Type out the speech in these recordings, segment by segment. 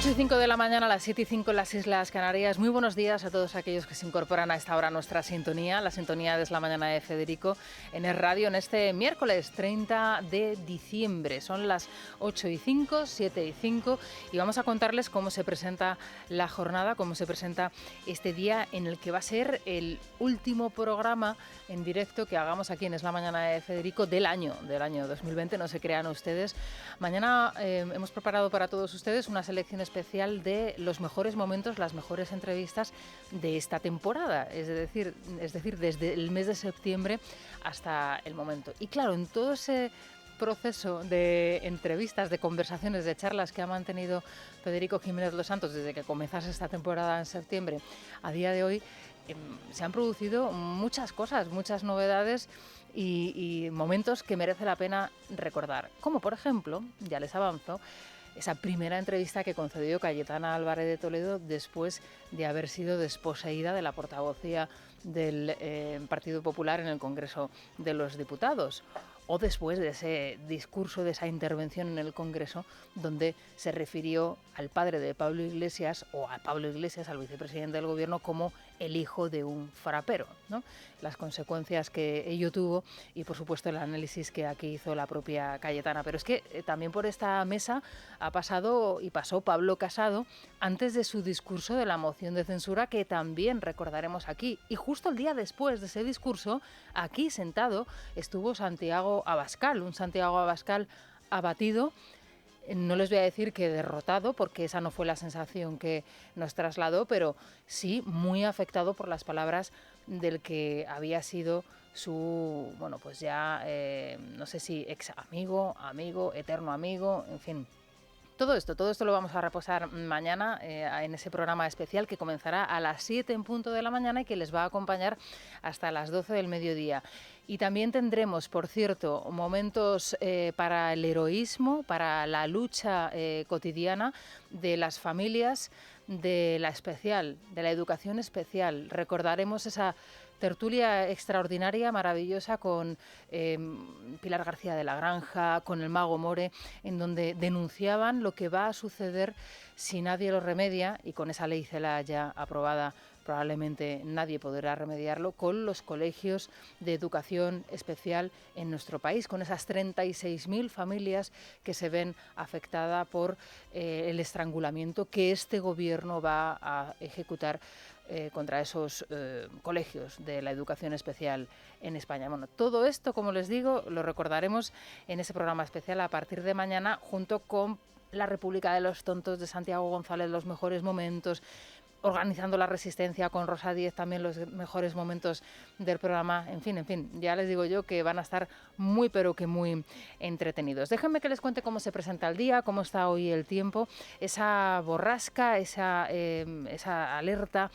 8:05 de la mañana, a las 7:05 en las Islas Canarias. Muy buenos días a todos aquellos que se incorporan a esta hora a nuestra sintonía, la sintonía de Es la Mañana de Federico en el radio en este miércoles 30 de diciembre. Son las 8:05, 7:05 y vamos a contarles cómo se presenta la jornada, cómo se presenta este día en el que va a ser el último programa en directo que hagamos aquí en Es la Mañana de Federico del año 2020, no se crean ustedes. Mañana hemos preparado para todos ustedes una selección especial de los mejores momentos, las mejores entrevistas de esta temporada, es decir, desde el mes de septiembre hasta el momento. Y claro, en todo ese proceso de entrevistas, de conversaciones, de charlas que ha mantenido Federico Jiménez Los Santos desde que comenzase esta temporada en septiembre a día de hoy, se han producido muchas cosas, muchas novedades y momentos que merece la pena recordar. Como por ejemplo, ya les avanzo, esa primera entrevista que concedió Cayetana Álvarez de Toledo después de haber sido desposeída de la portavocía del Partido Popular en el Congreso de los Diputados. O después de ese discurso, de esa intervención en el Congreso, donde se refirió al padre de Pablo Iglesias, o a Pablo Iglesias, al vicepresidente del Gobierno, como el hijo de un frapero, ¿no? Las consecuencias que ello tuvo y, por supuesto, el análisis que aquí hizo la propia Cayetana. Pero es que también por esta mesa ha pasado y pasó Pablo Casado antes de su discurso de la moción de censura, que también recordaremos aquí. Y justo el día después de ese discurso, aquí sentado, estuvo Santiago Abascal, un Santiago Abascal abatido. No les voy a decir que derrotado, porque esa no fue la sensación que nos trasladó, pero sí muy afectado por las palabras del que había sido su, bueno, pues ya, no sé si ex amigo, eterno amigo, en fin. Todo esto lo vamos a reposar mañana en ese programa especial que comenzará a las 7 en punto de la mañana y que les va a acompañar hasta las 12 del mediodía. Y también tendremos, por cierto, momentos para el heroísmo, para la lucha cotidiana de las familias de la especial, de la educación especial. Recordaremos esa tertulia extraordinaria, maravillosa, con Pilar García de la Granja, con el Mago More, en donde denunciaban lo que va a suceder si nadie lo remedia, y con esa ley CELA ya aprobada probablemente nadie podrá remediarlo, con los colegios de educación especial en nuestro país, con esas 36.000 familias que se ven afectadas por el estrangulamiento que este gobierno va a ejecutar contra esos colegios de la educación especial en España. Bueno, todo esto, como les digo, lo recordaremos en ese programa especial a partir de mañana, junto con La República de los Tontos de Santiago González, los mejores momentos, Organizando la Resistencia con Rosa Díez, también los mejores momentos del programa. En fin, ya les digo yo que van a estar muy, pero que muy entretenidos. Déjenme que les cuente cómo se presenta el día, cómo está hoy el tiempo, esa borrasca, esa alerta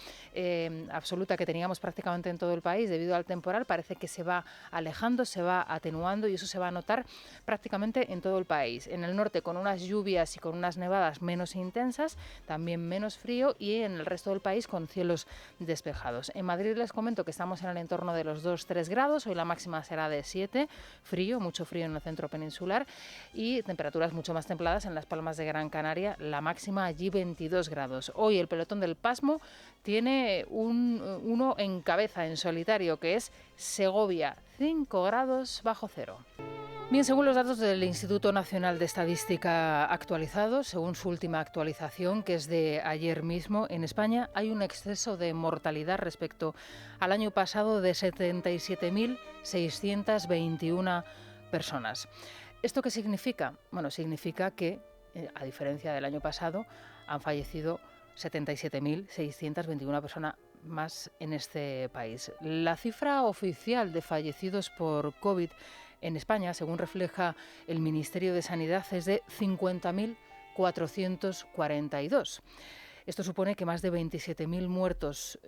absoluta que teníamos prácticamente en todo el país debido al temporal, parece que se va alejando, se va atenuando y eso se va a notar prácticamente en todo el país. En el norte con unas lluvias y con unas nevadas menos intensas, también menos frío, y en el resto del país con cielos despejados. En Madrid les comento que estamos en el entorno de los 2-3 grados, hoy la máxima será de 7, frío, mucho frío en el centro peninsular y temperaturas mucho más templadas en las Palmas de Gran Canaria, la máxima allí 22 grados. Hoy el pelotón del pasmo tiene uno en cabeza, en solitario, que es Segovia, 5 grados bajo cero. Bien, según los datos del Instituto Nacional de Estadística actualizados, según su última actualización, que es de ayer mismo, en España hay un exceso de mortalidad respecto al año pasado de 77.621 personas. ¿Esto qué significa? Bueno, significa que, a diferencia del año pasado, han fallecido 77.621 personas más en este país. La cifra oficial de fallecidos por COVID en España, según refleja el Ministerio de Sanidad, es de 50.442. Esto supone que más de 27.000 muertos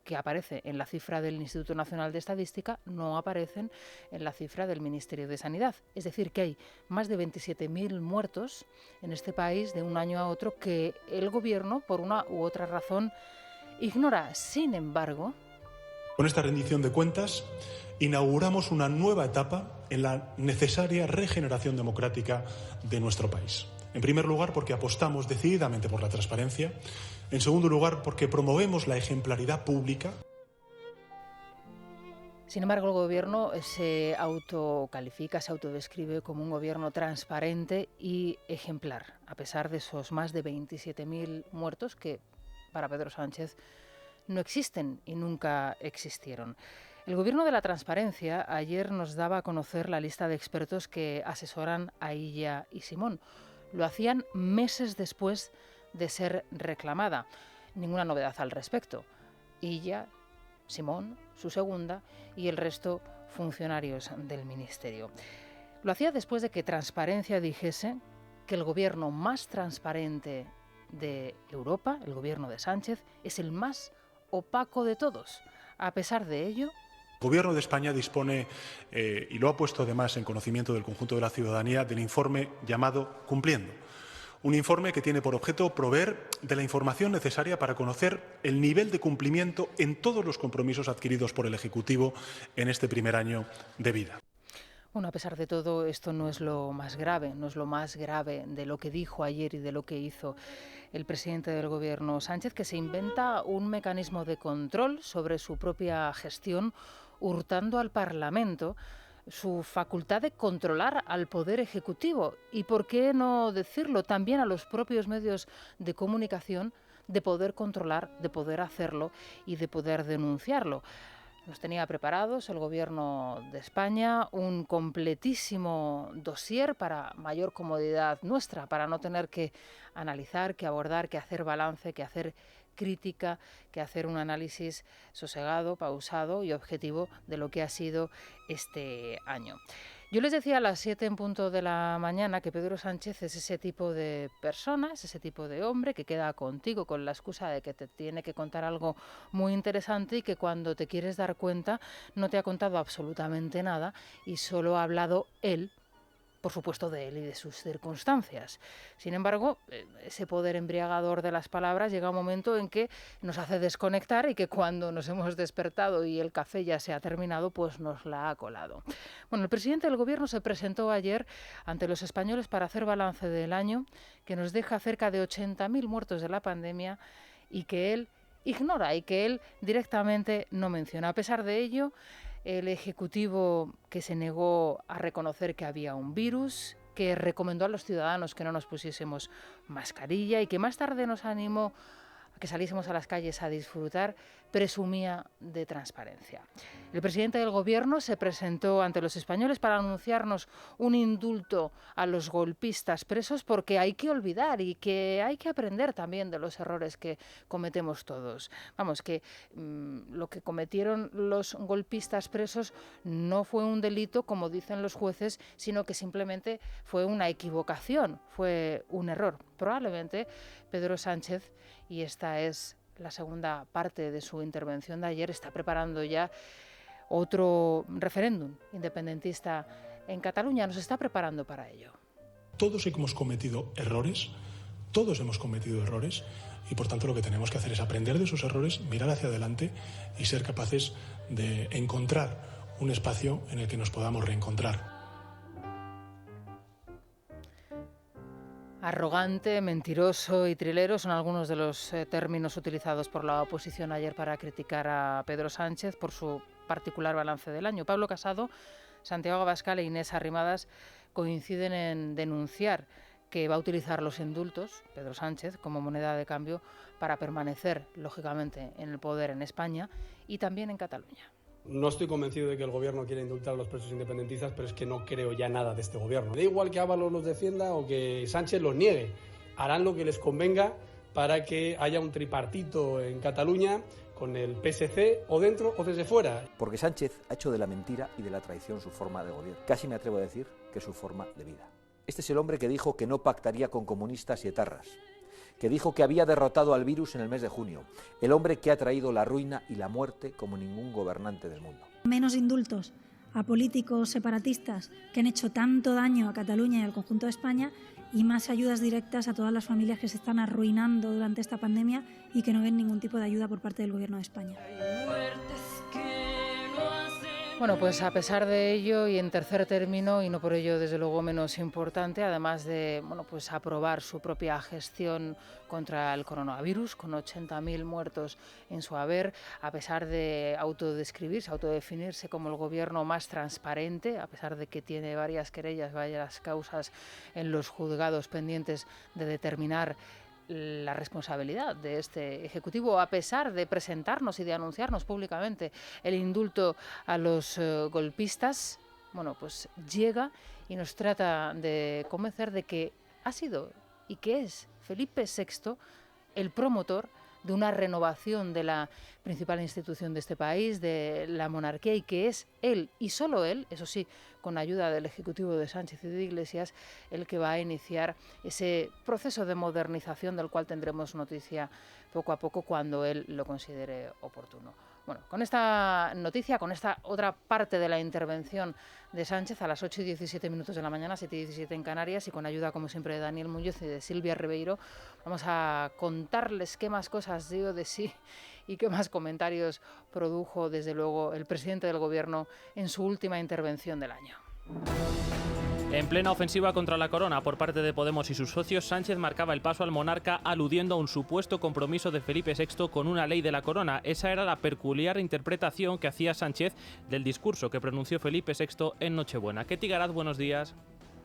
que aparece en la cifra del Instituto Nacional de Estadística no aparecen en la cifra del Ministerio de Sanidad. Es decir, que hay más de 27.000 muertos en este país de un año a otro que el Gobierno, por una u otra razón, ignora. Sin embargo, con esta rendición de cuentas inauguramos una nueva etapa en la necesaria regeneración democrática de nuestro país. En primer lugar, porque apostamos decididamente por la transparencia. En segundo lugar, porque promovemos la ejemplaridad pública. Sin embargo, el Gobierno se autocalifica, se autodescribe como un Gobierno transparente y ejemplar, a pesar de esos más de 27.000 muertos que para Pedro Sánchez no existen y nunca existieron. El Gobierno de la Transparencia ayer nos daba a conocer la lista de expertos que asesoran a Illa y Simón. Lo hacían meses después de ser reclamada. Ninguna novedad al respecto. Illa, Simón, su segunda, y el resto funcionarios del Ministerio. Lo hacía después de que Transparencia dijese que el gobierno más transparente de Europa, el gobierno de Sánchez, es el más opaco de todos. A pesar de ello, El Gobierno de España dispone, y lo ha puesto además en conocimiento del conjunto de la ciudadanía, del informe llamado Cumpliendo. Un informe que tiene por objeto proveer de la información necesaria para conocer el nivel de cumplimiento en todos los compromisos adquiridos por el Ejecutivo en este primer año de vida. Bueno, a pesar de todo, esto no es lo más grave, no es lo más grave de lo que dijo ayer y de lo que hizo el presidente del Gobierno, Sánchez, que se inventa un mecanismo de control sobre su propia gestión, hurtando al Parlamento su facultad de controlar al Poder Ejecutivo y, por qué no decirlo, también a los propios medios de comunicación, de poder controlar, de poder hacerlo y de poder denunciarlo. Nos tenía preparados el Gobierno de España un completísimo dossier para mayor comodidad nuestra, para no tener que analizar, que abordar, que hacer balance, que hacer crítica, que hacer un análisis sosegado, pausado y objetivo de lo que ha sido este año. Yo les decía a las 7 en punto de la mañana que Pedro Sánchez es ese tipo de persona, es ese tipo de hombre que queda contigo con la excusa de que te tiene que contar algo muy interesante y que cuando te quieres dar cuenta no te ha contado absolutamente nada y solo ha hablado él, por supuesto, de él y de sus circunstancias. Sin embargo, ese poder embriagador de las palabras llega un momento en que nos hace desconectar y que cuando nos hemos despertado y el café ya se ha terminado, pues nos la ha colado. Bueno, el presidente del Gobierno se presentó ayer ante los españoles para hacer balance del año, que nos deja cerca de 80.000 muertos de la pandemia y que él ignora y que él directamente no menciona. A pesar de ello, el Ejecutivo, que se negó a reconocer que había un virus, que recomendó a los ciudadanos que no nos pusiésemos mascarilla y que más tarde nos animó a que saliésemos a las calles a disfrutar, presumía de transparencia. El presidente del Gobierno se presentó ante los españoles para anunciarnos un indulto a los golpistas presos, porque hay que olvidar y que hay que aprender también de los errores que cometemos todos. Vamos, que lo que cometieron los golpistas presos no fue un delito, como dicen los jueces, sino que simplemente fue una equivocación, fue un error. Probablemente Pedro Sánchez, y esta es la segunda parte de su intervención de ayer, está preparando ya otro referéndum independentista en Cataluña. Nos está preparando para ello. Todos hemos cometido errores, y por tanto lo que tenemos que hacer es aprender de esos errores, mirar hacia adelante y ser capaces de encontrar un espacio en el que nos podamos reencontrar. Arrogante, mentiroso y trilero son algunos de los términos utilizados por la oposición ayer para criticar a Pedro Sánchez por su particular balance del año. Pablo Casado, Santiago Abascal e Inés Arrimadas coinciden en denunciar que va a utilizar los indultos, Pedro Sánchez, como moneda de cambio para permanecer, lógicamente, en el poder en España y también en Cataluña. No estoy convencido de que el gobierno quiera indultar a los presos independentistas, pero es que no creo ya nada de este gobierno. Da igual que Ábalos los defienda o que Sánchez los niegue. Harán lo que les convenga para que haya un tripartito en Cataluña con el PSC o dentro o desde fuera. Porque Sánchez ha hecho de la mentira y de la traición su forma de gobierno. Casi me atrevo a decir que es su forma de vida. Este es el hombre que dijo que no pactaría con comunistas y etarras, que dijo que había derrotado al virus en el mes de junio, el hombre que ha traído la ruina y la muerte como ningún gobernante del mundo. Menos indultos a políticos separatistas que han hecho tanto daño a Cataluña y al conjunto de España, y más ayudas directas a todas las familias que se están arruinando durante esta pandemia y que no ven ningún tipo de ayuda por parte del Gobierno de España. Hay muertes que no hacen Bueno, pues a pesar de ello y en tercer término, y no por ello desde luego menos importante, además de pues aprobar su propia gestión contra el coronavirus, con 80.000 muertos en su haber, a pesar de autodescribirse, autodefinirse como el gobierno más transparente, a pesar de que tiene varias querellas, varias causas en los juzgados pendientes de determinar la responsabilidad de este Ejecutivo, a pesar de presentarnos y de anunciarnos públicamente el indulto a los golpistas, pues llega y nos trata de convencer de que ha sido y que es Felipe VI el promotor de una renovación de la principal institución de este país, de la monarquía, y que es él, y solo él, eso sí, con ayuda del Ejecutivo de Sánchez y de Iglesias, el que va a iniciar ese proceso de modernización del cual tendremos noticia poco a poco cuando él lo considere oportuno. Bueno, con esta noticia, con esta otra parte de la intervención de Sánchez a las 8:17 de la mañana, 7:17 en Canarias, y con ayuda, como siempre, de Daniel Muñoz y de Silvia Ribeiro, vamos a contarles qué más cosas dio de sí y qué más comentarios produjo, desde luego, el presidente del Gobierno en su última intervención del año. En plena ofensiva contra la corona por parte de Podemos y sus socios, Sánchez marcaba el paso al monarca aludiendo a un supuesto compromiso de Felipe VI con una ley de la corona. Esa era la peculiar interpretación que hacía Sánchez del discurso que pronunció Felipe VI en Nochebuena. Ketty Garat, buenos días.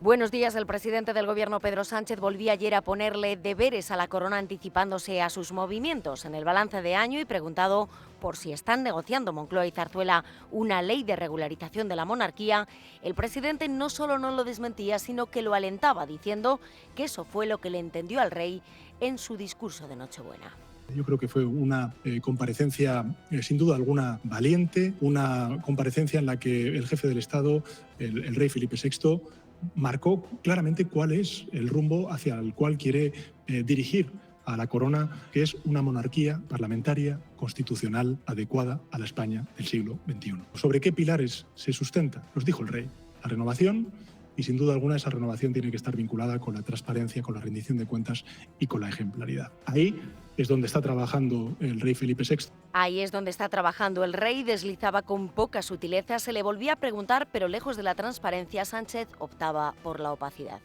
Buenos días. El presidente del Gobierno, Pedro Sánchez, volvía ayer a ponerle deberes a la corona anticipándose a sus movimientos. En el balance de año y preguntado por si están negociando Moncloa y Zarzuela una ley de regularización de la monarquía, el presidente no solo no lo desmentía, sino que lo alentaba, diciendo que eso fue lo que le entendió al rey en su discurso de Nochebuena. Yo creo que fue una comparecencia sin duda alguna valiente, una comparecencia en la que el jefe del Estado, el rey Felipe VI, marcó claramente cuál es el rumbo hacia el cual quiere dirigir a la corona, que es una monarquía parlamentaria, constitucional, adecuada a la España del siglo XXI. ¿Sobre qué pilares se sustenta? Los dijo el rey. La renovación, y sin duda alguna esa renovación tiene que estar vinculada con la transparencia, con la rendición de cuentas y con la ejemplaridad. Ahí es donde está trabajando el rey Felipe VI. Ahí es donde está trabajando el rey, deslizaba con poca sutileza, se le volvía a preguntar, pero lejos de la transparencia, Sánchez optaba por la opacidad.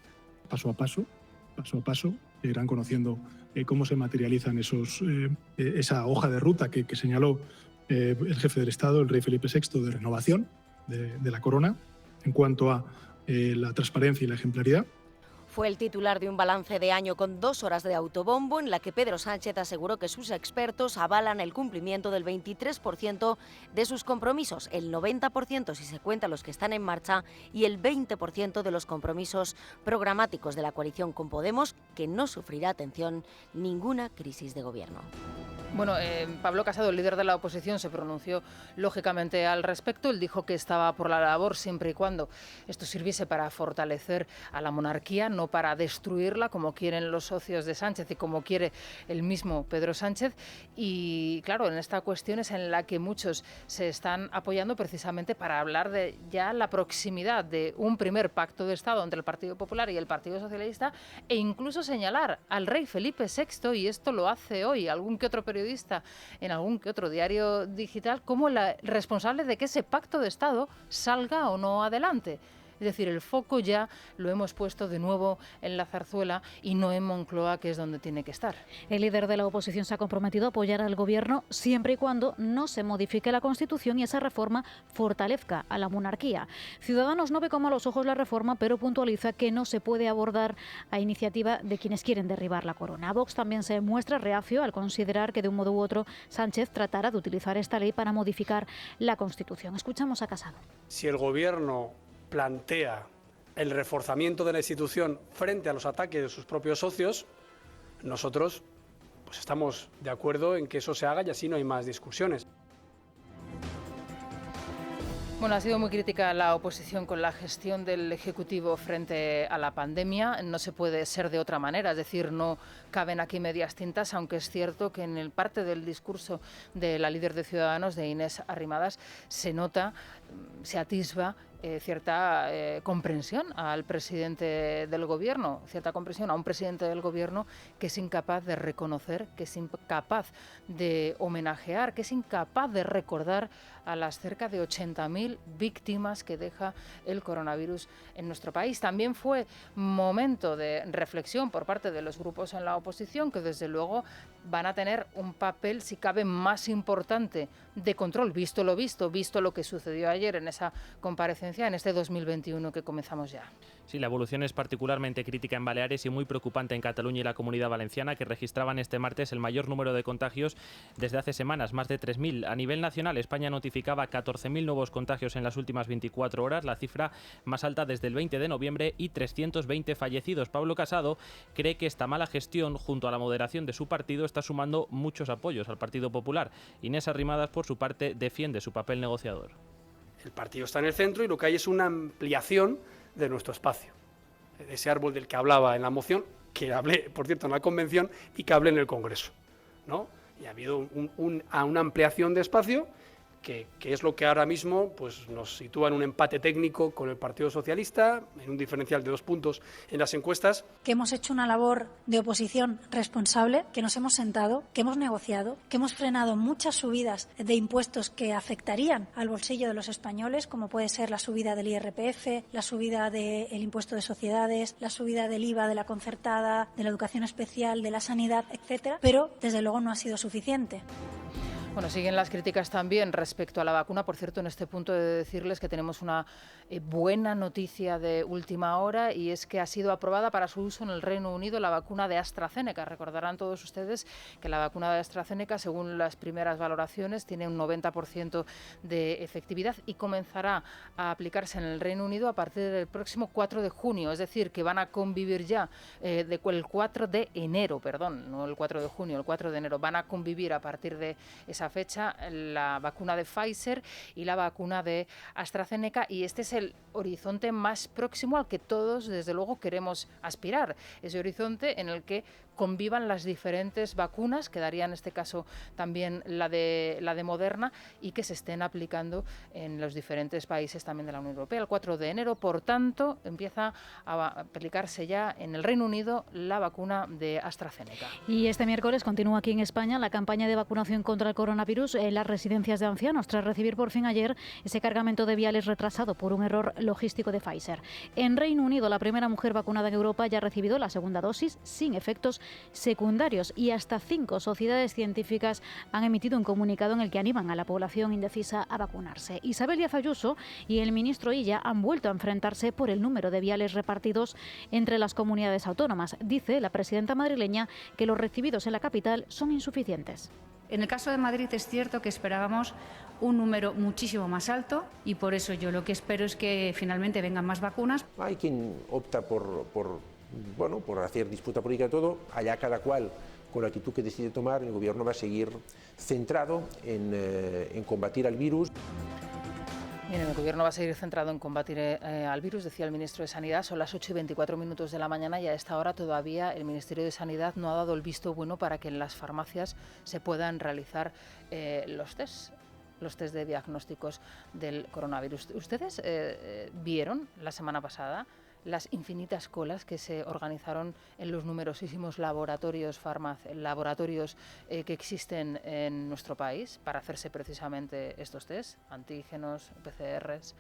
Paso a paso, irán conociendo cómo se materializan esa hoja de ruta que señaló el jefe del Estado, el rey Felipe VI, de renovación de la corona en cuanto a la transparencia y la ejemplaridad. Fue el titular de un balance de año con 2 horas de autobombo en la que Pedro Sánchez aseguró que sus expertos avalan el cumplimiento del 23% de sus compromisos, el 90% si se cuentan los que están en marcha y el 20% de los compromisos programáticos de la coalición con Podemos, que no sufrirá, atención, ninguna crisis de gobierno. Bueno, Pablo Casado, el líder de la oposición, se pronunció lógicamente al respecto. Él dijo que estaba por la labor siempre y cuando esto sirviese para fortalecer a la monarquía, no para destruirla, como quieren los socios de Sánchez y como quiere el mismo Pedro Sánchez. Y claro, en esta cuestión es en la que muchos se están apoyando precisamente para hablar de ya la proximidad de un primer pacto de Estado entre el Partido Popular y el Partido Socialista, e incluso señalar al rey Felipe VI, y esto lo hace hoy algún que otro periodista en algún que otro diario digital, como la responsable de que ese pacto de Estado salga o no adelante. Es decir, el foco ya lo hemos puesto de nuevo en la zarzuela y no en Moncloa, que es donde tiene que estar. El líder de la oposición se ha comprometido a apoyar al Gobierno siempre y cuando no se modifique la Constitución y esa reforma fortalezca a la monarquía. Ciudadanos no ve con malos ojos la reforma, pero puntualiza que no se puede abordar a iniciativa de quienes quieren derribar la corona. Vox también se muestra reacio al considerar que de un modo u otro Sánchez tratará de utilizar esta ley para modificar la Constitución. Escuchamos a Casado. Si el Gobierno plantea el reforzamiento de la institución frente a los ataques de sus propios socios, nosotros pues estamos de acuerdo en que eso se haga y así no hay más discusiones. Bueno, ha sido muy crítica la oposición con la gestión del Ejecutivo frente a la pandemia. No se puede ser de otra manera, es decir, no caben aquí medias tintas, aunque es cierto que en el parte del discurso de la líder de Ciudadanos, de Inés Arrimadas, se nota, se atisba cierta comprensión al presidente del Gobierno, cierta comprensión a un presidente del Gobierno que es incapaz de reconocer, que es incapaz de homenajear, que es incapaz de recordar a las cerca de 80.000 víctimas que deja el coronavirus en nuestro país. También fue momento de reflexión por parte de los grupos en la oposición, que desde luego van a tener un papel, si cabe, más importante de control, visto lo que sucedió ayer en esa comparecencia, en este 2021 que comenzamos ya. Sí, la evolución es particularmente crítica en Baleares y muy preocupante en Cataluña y la Comunidad Valenciana, que registraban este martes el mayor número de contagios desde hace semanas, más de 3.000. A nivel nacional, España notificaba 14.000 nuevos contagios en las últimas 24 horas, la cifra más alta desde el 20 de noviembre, y 320 fallecidos. Pablo Casado cree que esta mala gestión, junto a la moderación de su partido, está sumando muchos apoyos al Partido Popular. Inés Arrimadas, por su parte, defiende su papel negociador. El partido está en el centro y lo que hay es una ampliación de nuestro espacio, de ese árbol del que hablaba en la moción, que hablé, por cierto, en la convención y que hablé en el Congreso, ¿no? Y ha habido una ampliación de espacio que es lo que ahora mismo pues, nos sitúa en un empate técnico con el Partido Socialista, en un diferencial de 2 puntos en las encuestas. Que hemos hecho una labor de oposición responsable, que nos hemos sentado, que hemos negociado, que hemos frenado muchas subidas de impuestos que afectarían al bolsillo de los españoles, como puede ser la subida del IRPF, la subida del impuesto de sociedades, la subida del IVA de la concertada, de la educación especial, de la sanidad, etcétera, pero desde luego no ha sido suficiente. Bueno, siguen las críticas también respecto a la vacuna. Por cierto, en este punto he de decirles que tenemos una buena noticia de última hora, y es que ha sido aprobada para su uso en el Reino Unido la vacuna de AstraZeneca. Recordarán todos ustedes que la vacuna de AstraZeneca, según las primeras valoraciones, tiene un 90% de efectividad y comenzará a aplicarse en el Reino Unido a partir del próximo 4 de junio. Es decir, que van a convivir ya el 4 de enero, perdón, no el 4 de junio, el 4 de enero. Van a convivir a partir de esa fecha la vacuna de Pfizer y la vacuna de AstraZeneca, y este es el horizonte más próximo al que todos desde luego queremos aspirar, ese horizonte en el que convivan las diferentes vacunas, que daría en este caso también la de Moderna, y que se estén aplicando en los diferentes países también de la Unión Europea. El 4 de enero, por tanto, empieza a aplicarse ya en el Reino Unido la vacuna de AstraZeneca. Y este miércoles continúa aquí en España la campaña de vacunación contra el coronavirus en las residencias de ancianos, tras recibir por fin ayer ese cargamento de viales retrasado por un error logístico de Pfizer. En Reino Unido, la primera mujer vacunada en Europa ya ha recibido la segunda dosis sin efectos secundarios, y hasta 5 sociedades científicas han emitido un comunicado en el que animan a la población indecisa a vacunarse. Isabel Díaz Ayuso y el ministro Illa han vuelto a enfrentarse por el número de viales repartidos entre las comunidades autónomas. Dice la presidenta madrileña que los recibidos en la capital son insuficientes. En el caso de Madrid es cierto que esperábamos un número muchísimo más alto, y por eso yo lo que espero es que finalmente vengan más vacunas. Hay quien opta por hacer disputa política de todo, allá cada cual con la actitud que decide tomar. El Gobierno va a seguir centrado en combatir al virus. Miren, el Gobierno va a seguir centrado en combatir al virus, decía el ministro de Sanidad. Son las 8:24 de la mañana y a esta hora todavía el Ministerio de Sanidad no ha dado el visto bueno para que en las farmacias se puedan realizar los test de diagnósticos del coronavirus. ¿Ustedes vieron la semana pasada las infinitas colas que se organizaron en los numerosísimos laboratorios que existen en nuestro país para hacerse precisamente estos test, antígenos, PCRs?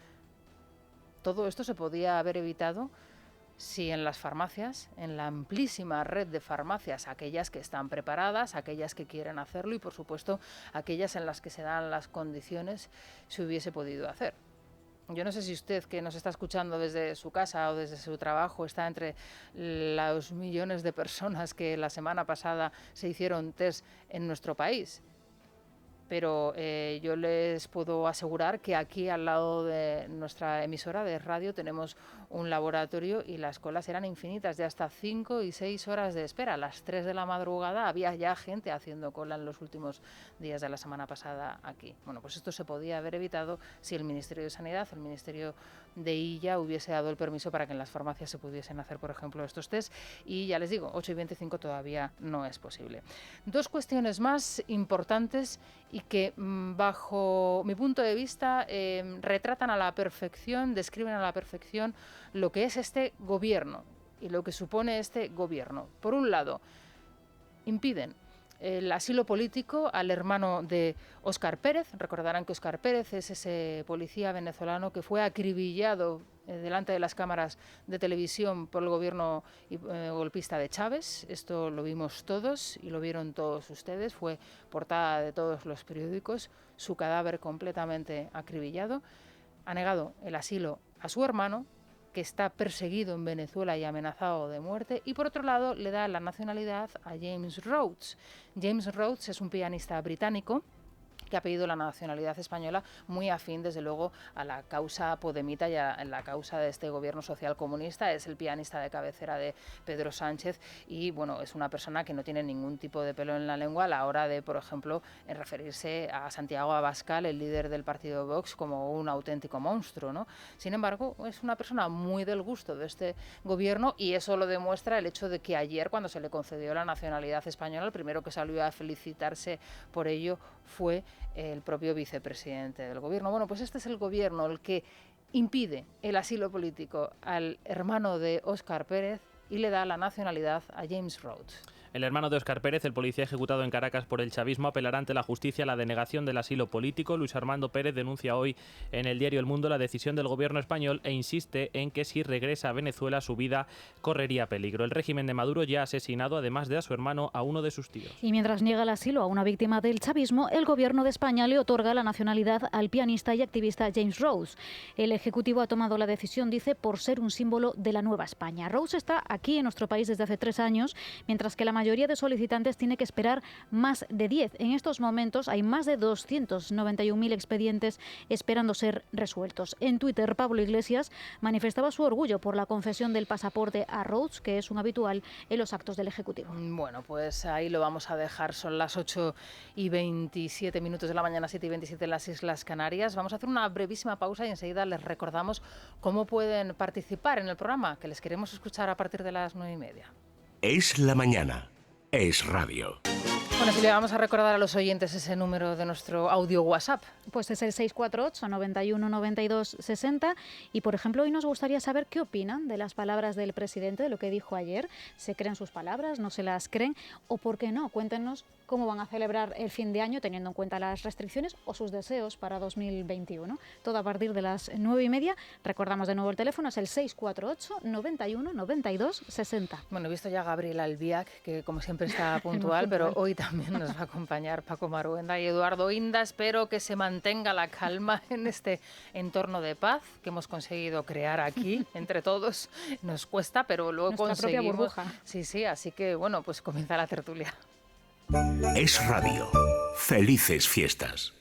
Todo esto se podía haber evitado si en las farmacias, en la amplísima red de farmacias, aquellas que están preparadas, aquellas que quieren hacerlo y, por supuesto, aquellas en las que se dan las condiciones, se hubiese podido hacer. Yo no sé si usted, que nos está escuchando desde su casa o desde su trabajo, está entre los millones de personas que la semana pasada se hicieron test en nuestro país. Pero yo les puedo asegurar que aquí al lado de nuestra emisora de radio tenemos un laboratorio y las colas eran infinitas, de hasta 5 y 6 horas de espera. A las 3 de la madrugada había ya gente haciendo cola en los últimos días de la semana pasada aquí. Bueno, pues esto se podía haber evitado si el Ministerio de Sanidad, el Ministerio de Illa hubiese dado el permiso para que en las farmacias se pudiesen hacer, por ejemplo, estos test. Y ya les digo, 8:25 todavía no es posible. Dos cuestiones más importantes y que, bajo mi punto de vista, retratan a la perfección, describen a la perfección lo que es este gobierno y lo que supone este gobierno. Por un lado, impiden el asilo político al hermano de Óscar Pérez. Recordarán que Óscar Pérez es ese policía venezolano que fue acribillado delante de las cámaras de televisión por el gobierno golpista de Chávez. Esto lo vimos todos y lo vieron todos ustedes. Fue portada de todos los periódicos, su cadáver completamente acribillado. Ha negado el asilo a su hermano, que está perseguido en Venezuela y amenazado de muerte, y por otro lado le da la nacionalidad a James Rhodes. James Rhodes es un pianista británico que ha pedido la nacionalidad española, muy afín, desde luego, a la causa podemita y a la causa de este gobierno social comunista. Es el pianista de cabecera de Pedro Sánchez y, bueno, es una persona que no tiene ningún tipo de pelo en la lengua a la hora de, por ejemplo, referirse a Santiago Abascal, el líder del partido Vox, como un auténtico monstruo, ¿no? Sin embargo, es una persona muy del gusto de este gobierno, y eso lo demuestra el hecho de que ayer, cuando se le concedió la nacionalidad española, el primero que salió a felicitarse por ello fue el propio vicepresidente del gobierno. Bueno, pues este es el gobierno el que impide el asilo político al hermano de Óscar Pérez y le da la nacionalidad a James Rhodes. El hermano de Óscar Pérez, el policía ejecutado en Caracas por el chavismo, apelará ante la justicia a la denegación del asilo político. Luis Armando Pérez denuncia hoy en el diario El Mundo la decisión del gobierno español e insiste en que si regresa a Venezuela su vida correría peligro. El régimen de Maduro ya ha asesinado, además de a su hermano, a uno de sus tíos. Y mientras niega el asilo a una víctima del chavismo, el gobierno de España le otorga la nacionalidad al pianista y activista James Rhodes. El Ejecutivo ha tomado la decisión, dice, por ser un símbolo de la nueva España. Rhodes está aquí en nuestro país desde hace 3 años, mientras que la mayoría de solicitantes tiene que esperar más de 10. En estos momentos hay más de 291.000 expedientes esperando ser resueltos. En Twitter, Pablo Iglesias manifestaba su orgullo por la concesión del pasaporte a Rhodes, que es un habitual en los actos del Ejecutivo. Bueno, pues ahí lo vamos a dejar. Son las 8:27 de la mañana, 7:27 en las Islas Canarias. Vamos a hacer una brevísima pausa y enseguida les recordamos cómo pueden participar en el programa, que les queremos escuchar a partir de las 9:30. Es la mañana. Es radio. Bueno, si le vamos a recordar a los oyentes ese número de nuestro audio WhatsApp. Pues es el 648 91 92 60 y, por ejemplo, hoy nos gustaría saber qué opinan de las palabras del presidente, de lo que dijo ayer. ¿Se creen sus palabras? ¿No se las creen? O, ¿por qué no? Cuéntenos cómo van a celebrar el fin de año teniendo en cuenta las restricciones o sus deseos para 2021. Todo a partir de las 9:30. Recordamos de nuevo el teléfono, es el 648 91 92 60. Bueno, he visto ya a Gabriela Albiac, que como siempre está puntual, pero hoy también nos va a acompañar Paco Maruenda y Eduardo Inda. Espero que se mantenga la calma en este entorno de paz que hemos conseguido crear aquí entre todos. Nos cuesta, pero luego nuestra conseguimos. Propia burbuja. Sí, así que bueno, pues comienza la tertulia. Es radio. Felices fiestas.